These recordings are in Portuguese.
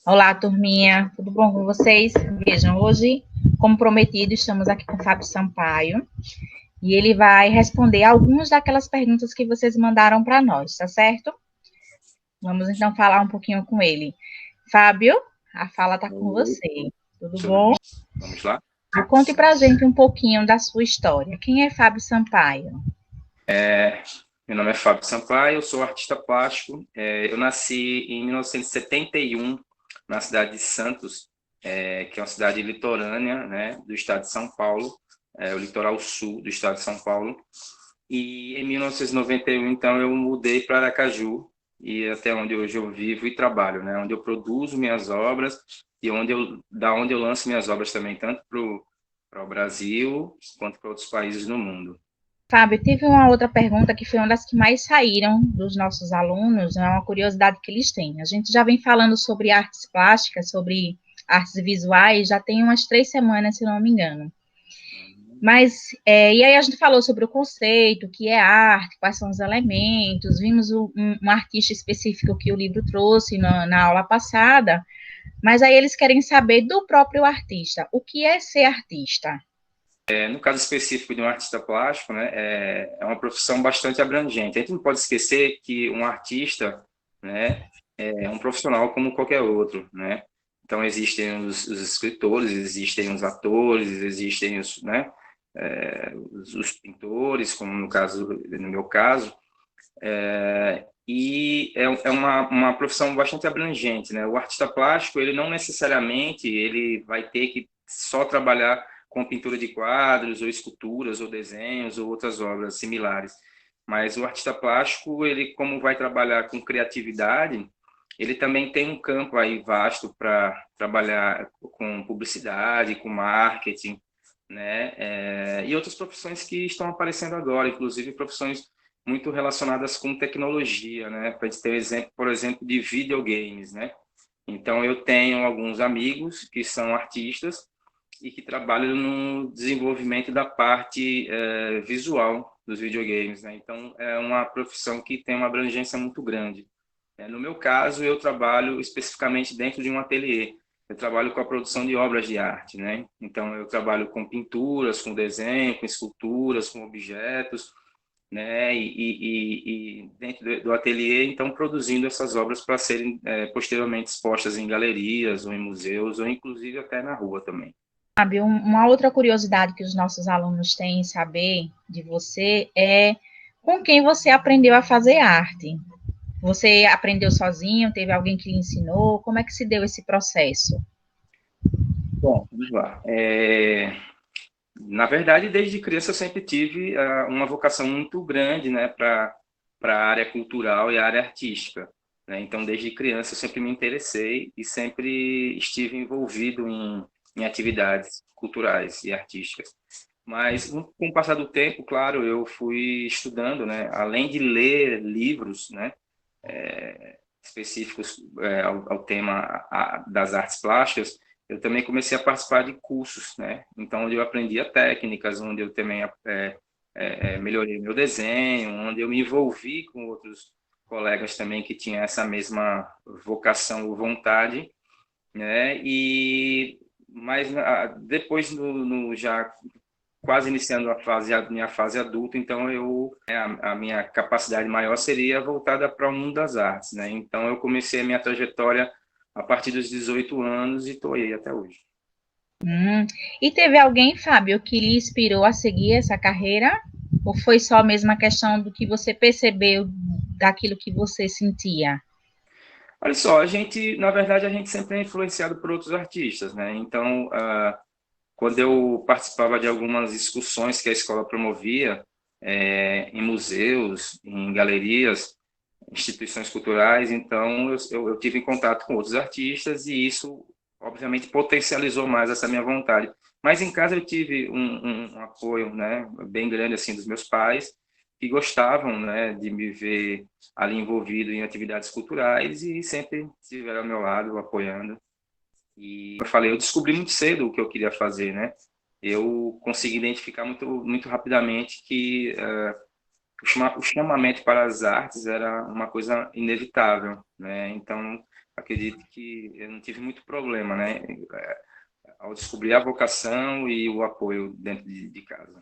Olá, turminha, tudo bom com vocês? Vejam, hoje, como prometido, estamos aqui com o Fábio Sampaio e ele vai responder algumas daquelas perguntas que vocês mandaram para nós, tá certo? Vamos então falar um pouquinho com ele. Fábio, a fala está com Oi, você. Tudo tudo bom? bem? Vamos lá? Conte para a gente um pouquinho da sua história. Quem é Fábio Sampaio? Meu nome é Fábio Sampaio, eu sou artista plástico. Eu nasci em 1971 na cidade de Santos, que é uma cidade litorânea, né, do estado de São Paulo, o litoral sul do estado de São Paulo. E em 1991, então, eu mudei para Aracaju, e até onde hoje eu vivo e trabalho, né, onde eu produzo minhas obras e da onde eu lanço minhas obras também, tanto para o Brasil quanto para outros países no mundo. Fábio, teve uma outra pergunta que foi uma das que mais saíram dos nossos alunos, é uma curiosidade que eles têm. A gente já vem falando sobre artes plásticas, sobre artes visuais, já tem umas 3 semanas, se não me engano. Mas, e aí a gente falou sobre o conceito, o que é arte, quais são os elementos, vimos um artista específico que o livro trouxe na aula passada, mas aí eles querem saber do próprio artista, o que é ser artista? No caso específico de um artista plástico, né, é uma profissão bastante abrangente. A gente não pode esquecer que um artista, né, é um profissional como qualquer outro, né? Então existem os escritores, existem os atores, existem os, né, os pintores, como no meu caso, é uma profissão bastante abrangente, né? O artista plástico, ele não necessariamente ele vai ter que só trabalhar com pintura de quadros, ou esculturas, ou desenhos, ou outras obras similares. Mas o artista plástico, ele como vai trabalhar com criatividade, ele também tem um campo aí vasto para trabalhar com publicidade, com marketing, né? E outras profissões que estão aparecendo agora, inclusive profissões muito relacionadas com tecnologia, né? Para ter um exemplo, por exemplo, de videogames, né? Então eu tenho alguns amigos que são artistas e que trabalham no desenvolvimento da parte visual dos videogames, né? Então é uma profissão que tem uma abrangência muito grande. No meu caso, eu trabalho especificamente dentro de um ateliê. Eu trabalho com a produção de obras de arte, né? Então eu trabalho com pinturas, com desenho, com esculturas, com objetos, né? E dentro do ateliê, então, produzindo essas obras para serem posteriormente expostas em galerias ou em museus, ou inclusive até na rua também. Sabe, uma outra curiosidade que os nossos alunos têm em saber de você é com quem você aprendeu a fazer arte. Você aprendeu sozinho? Teve alguém que lhe ensinou? Como é que se deu esse processo? Bom, vamos lá. Na verdade, desde criança eu sempre tive uma vocação muito grande, né, para a área cultural e a área artística, né? Então, desde criança eu sempre me interessei e sempre estive envolvido em atividades culturais e artísticas. Mas com o passar do tempo, claro, eu fui estudando, né, além de ler livros, né, específicos ao tema das artes plásticas, eu também comecei a participar de cursos, né? Então, onde eu aprendia técnicas, onde eu também melhorei meu desenho, onde eu me envolvi com outros colegas também que tinham essa mesma vocação ou vontade, né? Mas depois já quase iniciando a minha fase adulta, então a minha capacidade maior seria voltada para o mundo das artes, né? Então eu comecei a minha trajetória a partir dos 18 anos e estou aí até hoje. E teve alguém, Fábio, que lhe inspirou a seguir essa carreira? Ou foi só a mesma questão do que você percebeu daquilo que você sentia? Olha só, na verdade, a gente sempre é influenciado por outros artistas, né? Então, quando eu participava de algumas excursões que a escola promovia, em museus, em galerias, instituições culturais, então eu tive em contato com outros artistas e isso, obviamente, potencializou mais essa minha vontade. Mas em casa eu tive um apoio, né, bem grande assim dos meus pais, que gostavam, né, de me ver ali envolvido em atividades culturais e sempre estiveram ao meu lado apoiando. E eu falei, eu descobri muito cedo o que eu queria fazer, né? Eu consegui identificar muito rapidamente que o chamamento para as artes era uma coisa inevitável, né? Então, acredito que eu não tive muito problema, né, ao descobrir a vocação e o apoio dentro de casa.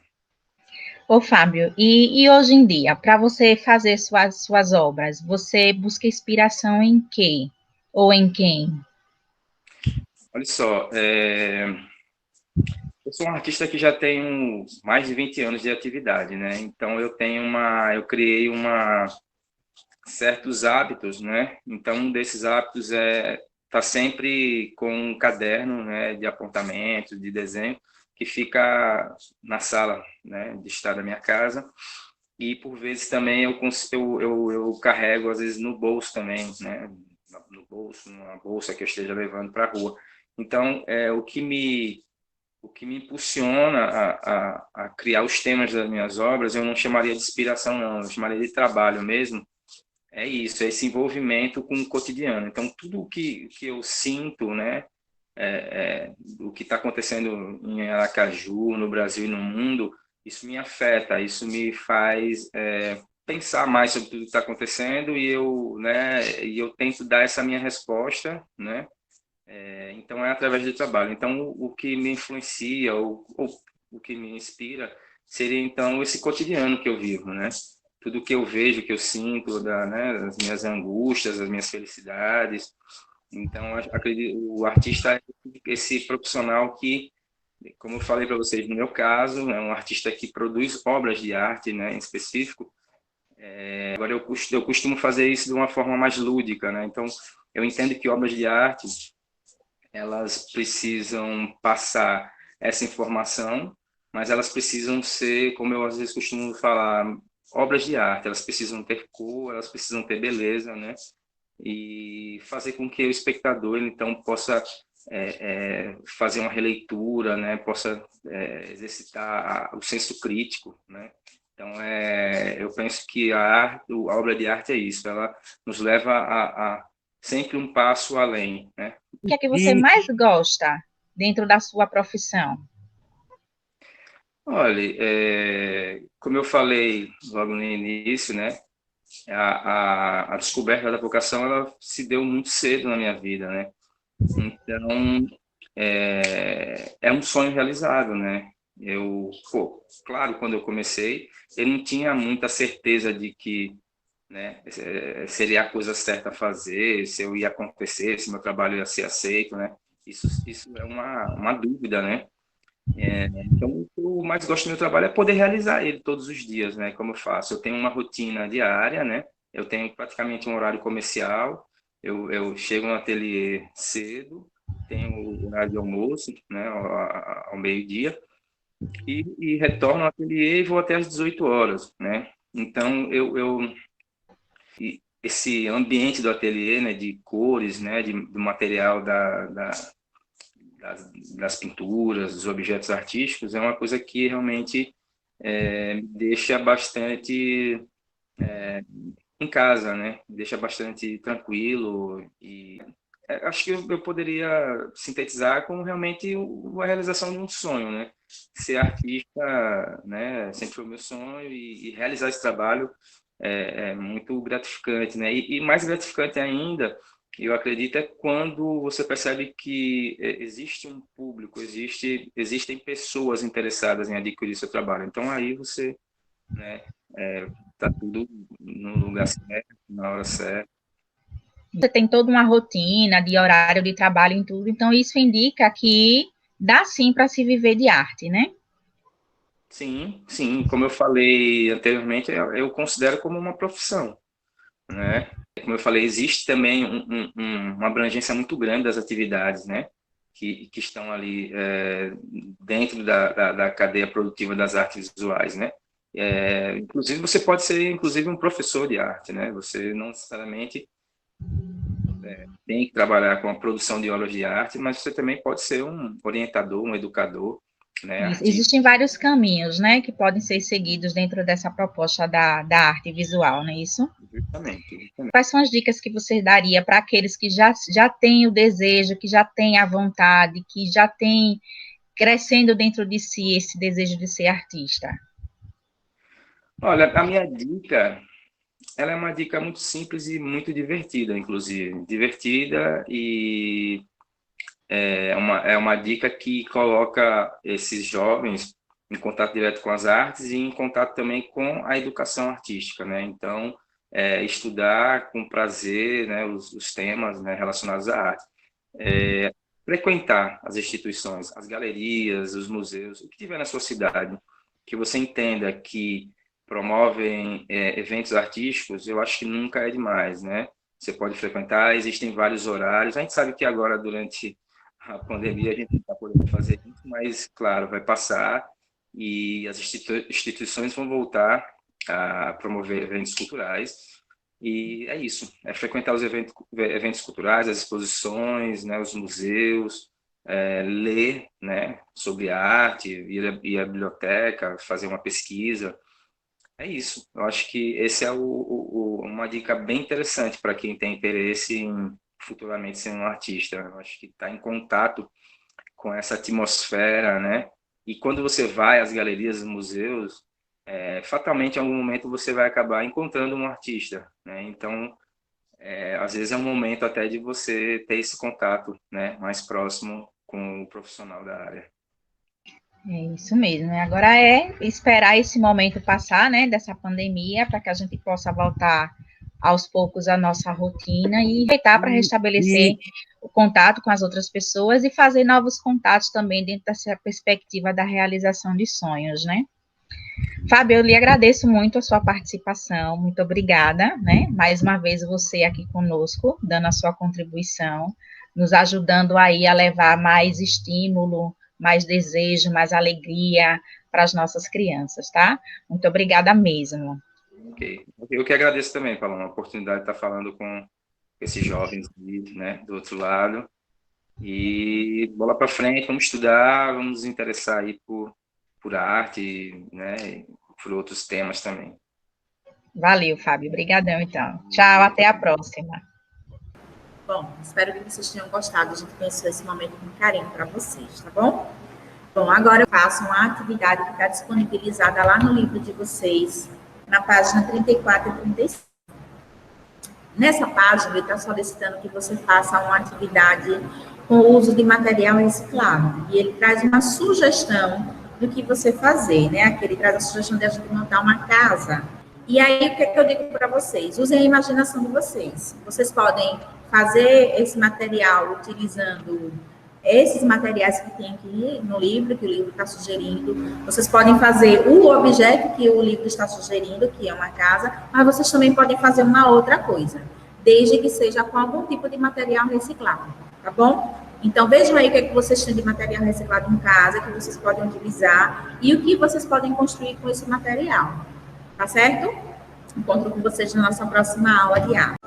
Ô, Fábio, e hoje em dia, para você fazer suas obras, você busca inspiração em quê? Ou em quem? Olha só, eu sou um artista que já tenho mais de 20 anos de atividade, né? Então eu criei certos hábitos, né? Então um desses hábitos é estar sempre com um caderno, né, de apontamento, de desenho, que fica na sala, né, de estar da minha casa. E por vezes também eu carrego às vezes no bolso também, né? No bolso, numa bolsa que eu esteja levando para a rua. Então, o que me impulsiona a criar os temas das minhas obras, eu não chamaria de inspiração, não, eu chamaria de trabalho mesmo. É isso, é esse envolvimento com o cotidiano. Então, tudo que eu sinto, né, o que está acontecendo em Aracaju, no Brasil e no mundo, isso me afeta, isso me faz pensar mais sobre tudo que está acontecendo e eu tento dar essa minha resposta, né? Então é através do trabalho. Então o que me influencia ou o que me inspira seria então esse cotidiano que eu vivo, né? Tudo que eu vejo, que eu sinto, né, as minhas angústias, as minhas felicidades. Então acredito o artista é esse profissional que, como eu falei para vocês, no meu caso, é um artista que produz obras de arte, né, em específico. Agora eu costumo fazer isso de uma forma mais lúdica, né? Então eu entendo que obras de arte elas precisam passar essa informação, mas elas precisam ser, como eu às vezes costumo falar, obras de arte. Elas precisam ter cor, elas precisam ter beleza, né? E fazer com que o espectador ele, então possa fazer uma releitura, né? Possa exercitar o senso crítico, né? Então, eu penso que a obra de arte é isso, ela nos leva a sempre um passo além, né? O que é que você mais gosta dentro da sua profissão? Olha, como eu falei logo no início, né? A descoberta da vocação ela se deu muito cedo na minha vida, né? Então é um sonho realizado, né? Claro, quando eu comecei, eu não tinha muita certeza de que, né, seria a coisa certa a fazer, se eu ia acontecer, se meu trabalho ia ser aceito, né? Isso é uma dúvida, né? Então, o que eu mais gosto do meu trabalho é poder realizar ele todos os dias, né? Como eu faço. Eu tenho uma rotina diária, né? Eu tenho praticamente um horário comercial. Eu chego no ateliê cedo, tenho o horário de almoço, né? Ao meio-dia, e retorno ao ateliê e vou até às 18 horas, né? Então, esse ambiente do ateliê, né? De cores, né? Do material das pinturas, dos objetos artísticos, é uma coisa que realmente me deixa bastante em casa, né? Me deixa bastante tranquilo e acho que eu poderia sintetizar como realmente a realização de um sonho, né? Ser artista, né? Sempre foi o meu sonho e realizar esse trabalho é muito gratificante, né? E mais gratificante ainda, eu acredito, é quando você percebe que existe um público, existem pessoas interessadas em adquirir seu trabalho. Então aí você, né? Tá tudo no lugar certo, na hora certa. Você tem toda uma rotina de horário de trabalho em tudo, então isso indica que dá sim para se viver de arte, né? Sim, sim. Como eu falei anteriormente, eu considero como uma profissão, né? Como eu falei, existe também uma abrangência muito grande das atividades, né? Que estão ali dentro da cadeia produtiva das artes visuais, né? Inclusive, você pode ser, inclusive, um professor de arte, né? Você não necessariamente tem que trabalhar com a produção de obras de arte, mas você também pode ser um orientador, um educador, né? Artista. Existem vários caminhos, né, que podem ser seguidos dentro dessa proposta da arte visual, não é isso? Justamente, justamente. Quais são as dicas que você daria para aqueles que já têm o desejo, que já têm a vontade, que já têm crescendo dentro de si esse desejo de ser artista? Olha, a minha dica Ela é uma dica muito simples e muito divertida, inclusive. Divertida e é uma dica que coloca esses jovens em contato direto com as artes e em contato também com a educação artística, né? Então, estudar com prazer, né, os temas, né, relacionados à arte. Frequentar as instituições, as galerias, os museus, o que tiver na sua cidade, que você entenda que promovem eventos artísticos, eu acho que nunca é demais, né? Você pode frequentar, existem vários horários. A gente sabe que agora, durante a pandemia, a gente não está podendo fazer isso, mas, claro, vai passar e as instituições vão voltar a promover eventos culturais. E é isso, é frequentar os eventos culturais, as exposições, né, os museus, ler, né, sobre a arte, ir à biblioteca, fazer uma pesquisa. É isso. Eu acho que esse é uma dica bem interessante para quem tem interesse em futuramente ser um artista. Eu acho que está em contato com essa atmosfera, né? E quando você vai às galerias, museus, fatalmente, em algum momento, você vai acabar encontrando um artista, né? Então, às vezes é um momento até de você ter esse contato, né, mais próximo com o profissional da área. É isso mesmo. Agora é esperar esse momento passar, né, dessa pandemia, para que a gente possa voltar aos poucos à nossa rotina e aproveitar para restabelecer o contato com as outras pessoas e fazer novos contatos também dentro dessa perspectiva da realização de sonhos, né? Fábio, eu lhe agradeço muito a sua participação, muito obrigada, né? Mais uma vez você aqui conosco, dando a sua contribuição, nos ajudando aí a levar mais estímulo, mais desejo, mais alegria para as nossas crianças, tá? Muito obrigada mesmo. Ok. Eu que agradeço também, Paloma, a oportunidade de estar falando com esses jovens, né, do outro lado. E bola para frente, vamos estudar, vamos nos interessar aí por arte, né, e por outros temas também. Valeu, Fábio. Obrigadão, então. Tchau, até a próxima. Bom, espero que vocês tenham gostado. A gente pensou esse momento com carinho para vocês, tá bom? Bom, agora eu faço uma atividade que está disponibilizada lá no livro de vocês, na página 34 e 35. Nessa página, ele está solicitando que você faça uma atividade com o uso de material reciclado. E ele traz uma sugestão do que você fazer, né? Aqui ele traz a sugestão de a gente montar uma casa. E aí, o que é que eu digo para vocês? Usem a imaginação de vocês. Vocês podem fazer esse material utilizando esses materiais que tem aqui no livro, que o livro está sugerindo. Vocês podem fazer o objeto que o livro está sugerindo, que é uma casa, mas vocês também podem fazer uma outra coisa, desde que seja com algum tipo de material reciclado, tá bom? Então, vejam aí o que é que vocês têm de material reciclado em casa, que vocês podem utilizar, e o que vocês podem construir com esse material, tá certo? Encontro com vocês na nossa próxima aula de arte.